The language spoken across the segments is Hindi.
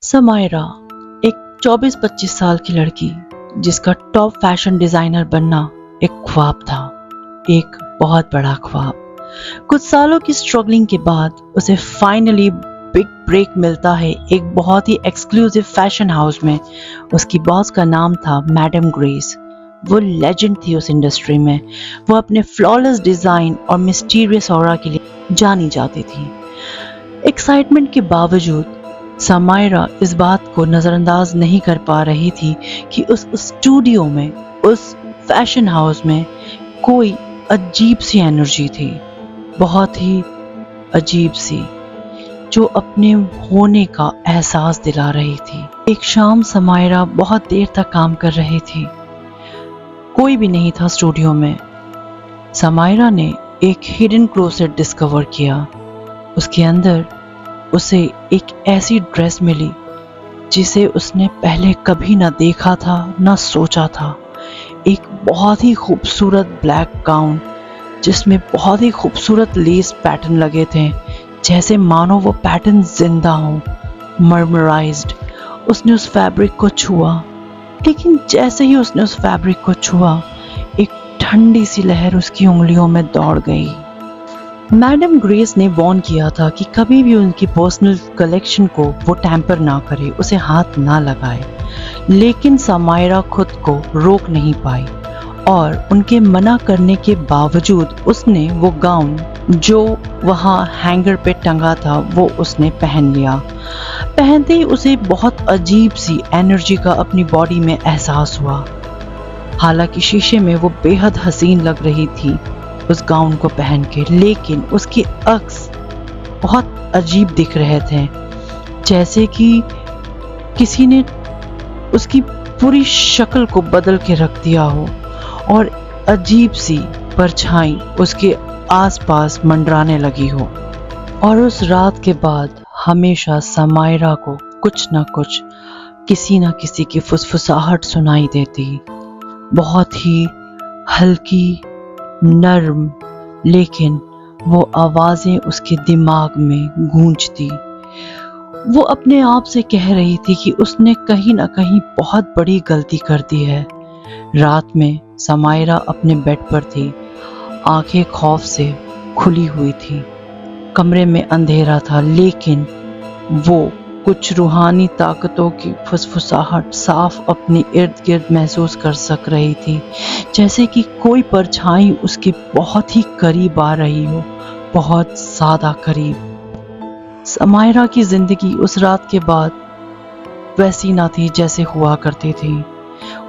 समायरा एक 24-25 साल की लड़की जिसका टॉप फैशन डिजाइनर बनना एक ख्वाब था, एक बहुत बड़ा ख्वाब। कुछ सालों की स्ट्रगलिंग के बाद उसे फाइनली बिग ब्रेक मिलता है एक बहुत ही एक्सक्लूसिव फैशन हाउस में। उसकी बॉस का नाम था मैडम ग्रेस। वो लेजेंड थी उस इंडस्ट्री में। वो अपने फ्लॉलेस डिजाइन और मिस्टीरियस ऑरा के लिए जानी जाती थी। एक्साइटमेंट के बावजूद समायरा इस बात को नजरअंदाज नहीं कर पा रही थी कि उस स्टूडियो में, उस फैशन हाउस में कोई अजीब सी एनर्जी थी, बहुत ही अजीब सी, जो अपने होने का एहसास दिला रही थी। एक शाम समायरा बहुत देर तक काम कर रही थी। कोई भी नहीं था स्टूडियो में। समायरा ने एक हिडन क्लोसेट डिस्कवर किया। उसके अंदर उसे एक ऐसी ड्रेस मिली जिसे उसने पहले कभी ना देखा था, ना सोचा था। एक बहुत ही खूबसूरत ब्लैक गाउन जिसमें बहुत ही खूबसूरत लेस पैटर्न लगे थे, जैसे मानो वो पैटर्न जिंदा हो, मर्मराइज्ड। उसने उस फैब्रिक को छुआ, लेकिन जैसे ही उसने उस फैब्रिक को छुआ, एक ठंडी सी लहर उसकी उंगलियों में दौड़ गई। मैडम ग्रेस ने वार्न किया था कि कभी भी उनकी पर्सनल कलेक्शन को वो टैम्पर ना करे, उसे हाथ ना लगाए, लेकिन समायरा खुद को रोक नहीं पाई और उनके मना करने के बावजूद उसने वो गाउन जो वहाँ हैंगर पे टंगा था वो उसने पहन लिया। पहनते ही उसे बहुत अजीब सी एनर्जी का अपनी बॉडी में एहसास हुआ। हालांकि शीशे में वो बेहद हसीन लग रही थी उस गाउन को पहन के, लेकिन उसके अक्स बहुत अजीब दिख रहे थे, जैसे कि किसी ने उसकी पूरी शक्ल को बदल के रख दिया हो और अजीब सी परछाई उसके आसपास मंडराने लगी हो। और उस रात के बाद हमेशा समायरा को कुछ ना कुछ, किसी ना किसी की फुसफुसाहट सुनाई देती, बहुत ही हल्की, नर्म, लेकिन वो आवाजें उसके दिमाग में गूंजती। वो अपने आप से कह रही थी कि उसने कहीं ना कहीं बहुत बड़ी गलती कर दी है। रात में समायरा अपने बेड पर थी, आंखें खौफ से खुली हुई थी। कमरे में अंधेरा था, लेकिन वो कुछ रूहानी ताकतों की फुसफुसाहट साफ अपने इर्द गिर्द महसूस कर सक रही थी, जैसे कि कोई परछाई उसके बहुत ही करीब आ रही हो, बहुत ज्यादा करीब। समायरा की जिंदगी उस रात के बाद वैसी ना थी जैसे हुआ करती थी।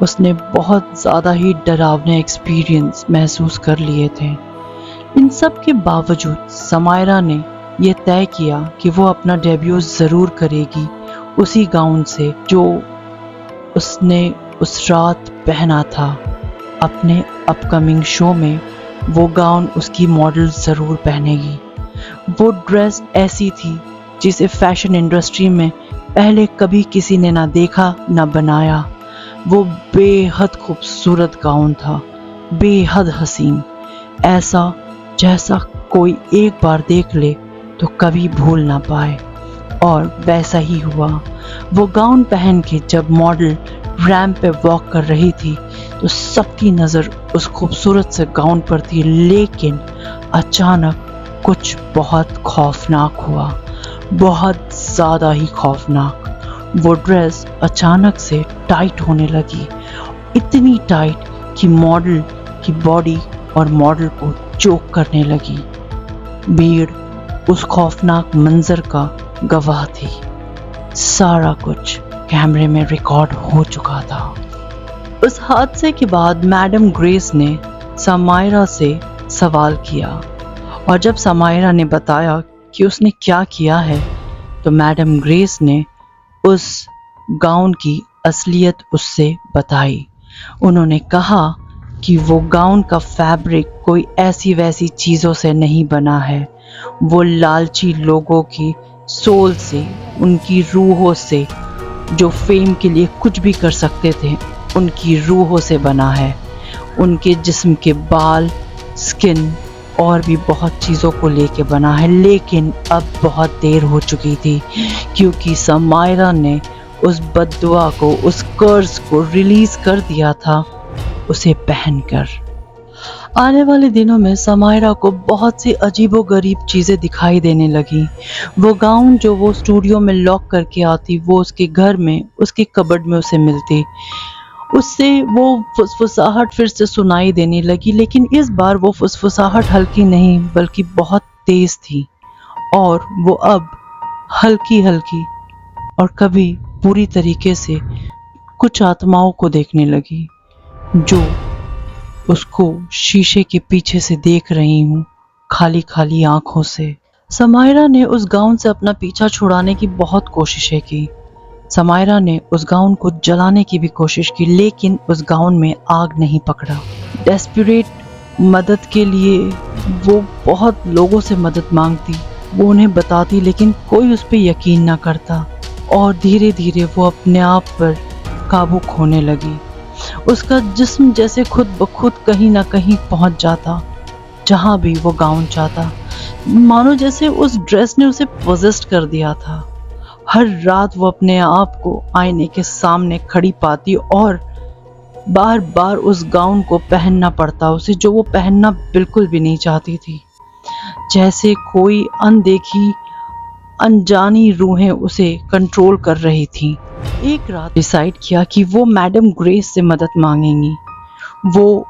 उसने बहुत ज्यादा ही डरावने एक्सपीरियंस महसूस कर लिए थे। इन सब के बावजूद समायरा ने यह तय किया कि वो अपना डेब्यू जरूर करेगी उसी गाउन से जो उसने उस रात पहना था। अपने अपकमिंग शो में वो गाउन उसकी मॉडल जरूर पहनेगी। वो ड्रेस ऐसी थी जिसे फैशन इंडस्ट्री में पहले कभी किसी ने ना देखा ना बनाया। वो बेहद खूबसूरत गाउन था, बेहद हसीन, ऐसा जैसा कोई एक बार देख ले तो कभी भूल ना पाए। और वैसा ही हुआ। वो गाउन पहन के जब मॉडल रैंप पे वॉक कर रही थी तो सबकी नज़र उस खूबसूरत से गाउन पर थी, लेकिन अचानक कुछ बहुत खौफनाक हुआ, बहुत ज़्यादा ही खौफनाक। वो ड्रेस अचानक से टाइट होने लगी, इतनी टाइट कि मॉडल की बॉडी और मॉडल को चोक करने लगी। भीड़ उस खौफनाक मंजर का गवाह थी। सारा कुछ कैमरे में रिकॉर्ड हो चुका था। उस हादसे के बाद मैडम ग्रेस ने समायरा से सवाल किया, और जब समायरा ने बताया कि उसने क्या किया है, तो मैडम ग्रेस ने उस गाउन की असलियत उससे बताई। उन्होंने कहा कि वो गाउन का फैब्रिक कोई ऐसी वैसी चीज़ों से नहीं बना है, वो लालची लोगों की सोल से, उनकी रूहों से, जो फेम के लिए कुछ भी कर सकते थे, उनकी रूहों से बना है। उनके जिस्म के बाल, स्किन और भी बहुत चीज़ों को लेके बना है। लेकिन अब बहुत देर हो चुकी थी क्योंकि समायरा ने उस बद्दुआ को, उस कर्स को रिलीज कर दिया था उसे पहनकर। आने वाले दिनों में समायरा को बहुत सी अजीबोगरीब चीजें दिखाई देने लगी। वो गाउन जो वो स्टूडियो में लॉक करके आती, वो उसके घर में, उसके कबर्ड में उसे मिलती। उससे वो फुसफुसाहट फिर से सुनाई देने लगी, लेकिन इस बार वो फुसफुसाहट हल्की नहीं बल्कि बहुत तेज थी, और वो अब हल्की हल्की और कभी पूरी तरीके से कुछ आत्माओं को देखने लगी जो उसको शीशे के पीछे से देख रही हूँ, खाली खाली आंखों से। समायरा ने उस गाउन से अपना पीछा छुड़ाने की बहुत कोशिशें की। समायरा ने उस गाउन को जलाने की भी कोशिश की, लेकिन उस गाउन में आग नहीं पकड़ा। डेस्परेट मदद के लिए वो बहुत लोगों से मदद मांगती, वो उन्हें बताती, लेकिन कोई उस पर यकीन न करता, और धीरे धीरे वो अपने आप पर काबू खोने लगी। उसका जिस्म जैसे खुद ब खुद कहीं ना कहीं पहुंच जाता, जहां भी वो गाउन चाहता, मानो जैसे उस ड्रेस ने उसे पोजेस्ट कर दिया था। हर रात वो अपने आप को आईने के सामने खड़ी पाती और बार बार उस गाउन को पहनना पड़ता उसे, जो वो पहनना बिल्कुल भी नहीं चाहती थी। जैसे कोई अनदेखी अनजानी रूहें उसे कंट्रोल कर रही थी। एक रात डिसाइड किया कि वो मैडम ग्रेस से मदद मांगेंगी। वो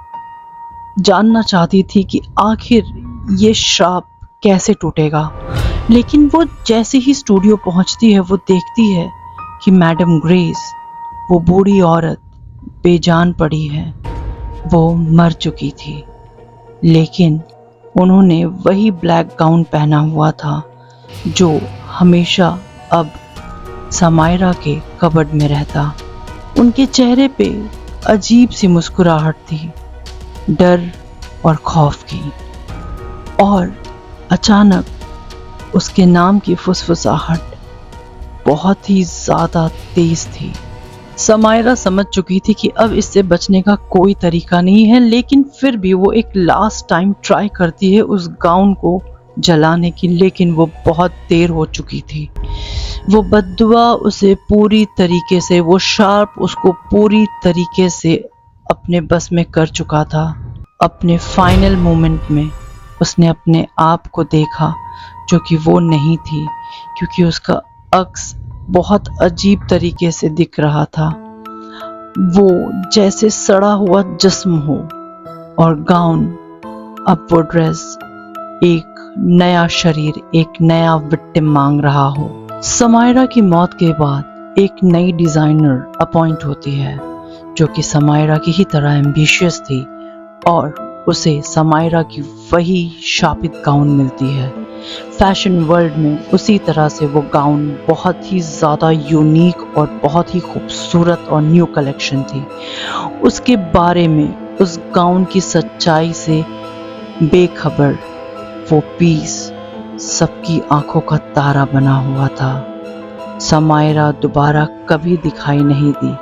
जानना चाहती थी कि आखिर ये श्राप कैसे टूटेगा। लेकिन वो जैसे ही स्टूडियो पहुंचती है, वो देखती है कि मैडम ग्रेस, वो बूढ़ी औरत, बेजान पड़ी है। वो मर चुकी थी, लेकिन उन्होंने वही ब्लैक गाउन पहना हुआ था जो हमेशा अब समायरा के कबर्ड में रहता। उनके चेहरे पे अजीब सी मुस्कुराहट थी, डर और खौफ की, और अचानक उसके नाम की फुसफुसाहट बहुत ही ज्यादा तेज थी। समायरा समझ चुकी थी कि अब इससे बचने का कोई तरीका नहीं है, लेकिन फिर भी वो एक लास्ट टाइम ट्राई करती है उस गाउन को जलाने की, लेकिन वो बहुत देर हो चुकी थी। वो बद्दुआ उसे पूरी तरीके से, वो शार्प उसको पूरी तरीके से अपने बस में कर चुका था। अपने फाइनल मोमेंट में उसने अपने आप को देखा, जो कि वो नहीं थी, क्योंकि उसका अक्स बहुत अजीब तरीके से दिख रहा था। वो जैसे सड़ा हुआ जिस्म हो, और गाउन, अब वो ड्रेस एक नया शरीर, एक नया विक्टिम मांग रहा हो। समायरा की मौत के बाद एक नई डिजाइनर अपॉइंट होती है, जो कि समायरा की ही तरह एम्बिशियस थी, और उसे समायरा की वही शापित गाउन मिलती है। फैशन वर्ल्ड में उसी तरह से वो गाउन बहुत ही ज़्यादा यूनिक और बहुत ही खूबसूरत और न्यू कलेक्शन थी। उसके बारे में, उस गाउन की सच्चाई से बेखबर वो पीस सबकी आंखों का तारा बना हुआ था। समायरा दोबारा कभी दिखाई नहीं दी।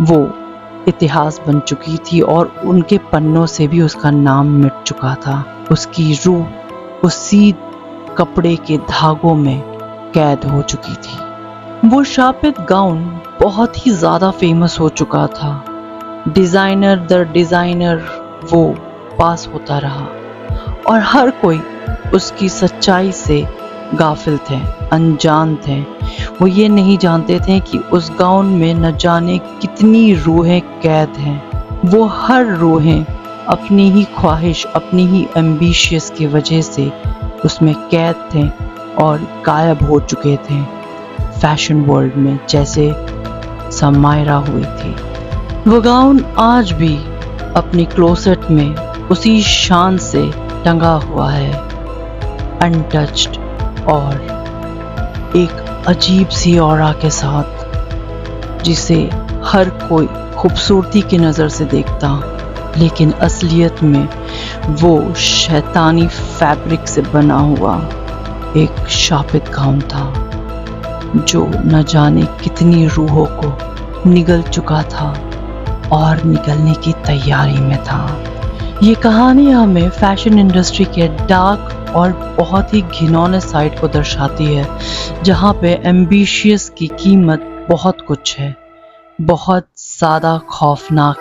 वो इतिहास बन चुकी थी और उनके पन्नों से भी उसका नाम मिट चुका था। उसकी रूह उसी कपड़े के धागों में कैद हो चुकी थी। वो शापित गाउन बहुत ही ज्यादा फेमस हो चुका था। डिजाइनर दर डिजाइनर वो पास होता रहा, और हर कोई उसकी सच्चाई से गाफिल थे, अनजान थे। वो ये नहीं जानते थे कि उस गाउन में न जाने कितनी रूहें कैद हैं। वो हर रूहें अपनी ही ख्वाहिश, अपनी ही एम्बिशियस की वजह से उसमें कैद थे और गायब हो चुके थे फैशन वर्ल्ड में, जैसे समायरा हुई थी। वो गाउन आज भी अपनी क्लोसेट में उसी शान से टंगा हुआ है, अनटच्ड और एक अजीब सी ऑरा के साथ, जिसे हर कोई खूबसूरती की नज़र से देखता, लेकिन असलियत में वो शैतानी फैब्रिक से बना हुआ एक शापित गाउन था, जो न जाने कितनी रूहों को निगल चुका था और निकलने की तैयारी में था। ये कहानी हमें फैशन इंडस्ट्री के डार्क और बहुत ही घिनौने साइड को दर्शाती है, जहाँ पे एम्बिशियस की कीमत बहुत कुछ है, बहुत ज़्यादा खौफनाक